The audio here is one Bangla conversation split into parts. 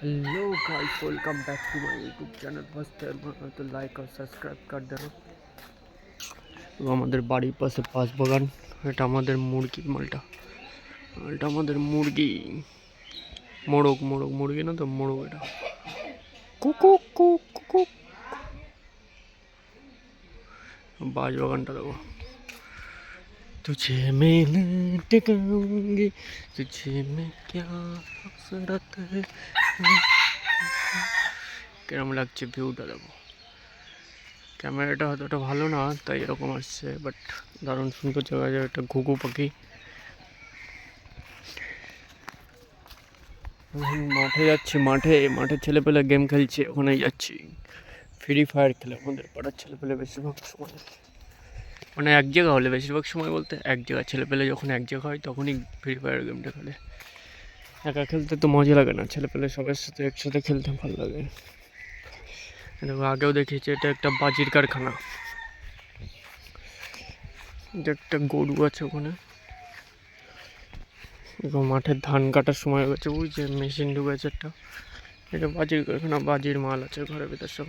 Hello guys, welcome back to my YouTube channel. First তো লাইক আর সাবস্ক্রাইব করে দেন। আমাদের বাড়ির পাশে পাঁচ বাগান। এটা আমাদের মুরগির মালটা, এটা আমাদের মুরগি। মোরগ মোরগ মুরগি না তো মোরগ। এটা কুকু কুক কুক। বাজ বাগানটা দেখো। तुझे मैं लटकाऊंगी, तुझे मैं क्या हसरत है। কেরম লাগছে ভিউটা দেখো। ক্যামেরাটা অতটা ভালো না, তাই এরকম আসছে, বাট দারুণ সুন্দর জায়গা। একটা ঘুঘু পাখি। মাঠে যাচ্ছি, মাঠে ছেলেপেলে গেম খেলছে, ওখানেই যাচ্ছি। ফ্রি ফায়ার খেলে আমাদের পাড়ার ছেলেপেলে বেশিরভাগ সময়। মানে এক জায়গা হলে, বেশিরভাগ সময় বলতে এক জায়গা ছেলেপেলে যখন এক জায়গা হয় তখনই ফ্রি ফায়ার গেমটা খেলে। একা খেলতে তো মজা লাগে না, ছেলেপেলে সবার সাথে একসাথে খেলতে ভালো লাগে। দেখো আগেও দেখেছি, এটা একটা বাজির কারখানা। এটা একটা গরু আছে ওখানে। এবং মাঠের ধান কাটার সময় হয়ে গেছে, ওই যে মেশিন ঢুকেছে একটা। এটা বাজির কারখানা, বাজির মাল আছে ঘরের ভিতর সব।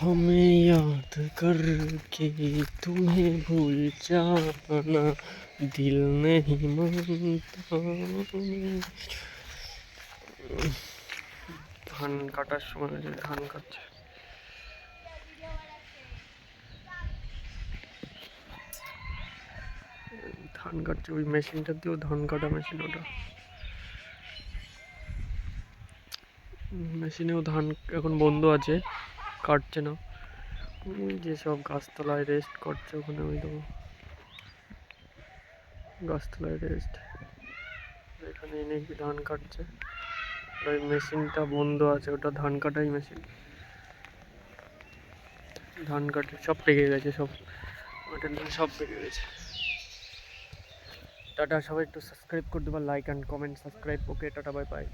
हमें याद करके तुम्हें भूल जाना दिल नहीं मानता। ধান কাটার সময় ধান কাটছে, ধান কাটছে ওই মেশিনটা দিয়েও, ধান কাটা মেশিন ওটা। মেশিনেও ধান এখন বন্ধ আছে, কাটছে না। ওই যে সব গাছতলায় রেস্ট করছে ওখানে, ওই দেখো গাছতলায় রেস্ট। এখানে এনে কি ধান কাটছে, ওই মেশিনটা বন্ধ আছে, ওটা ধান কাটাই মেশিন। ধান কাটে সব পেকে গেছে, সব মাঠের ধান সব পেকে গেছে। টাটা, সবাই একটু সাবস্ক্রাইব করে দেবা, like and comment subscribe. Okay, tata, bye bye.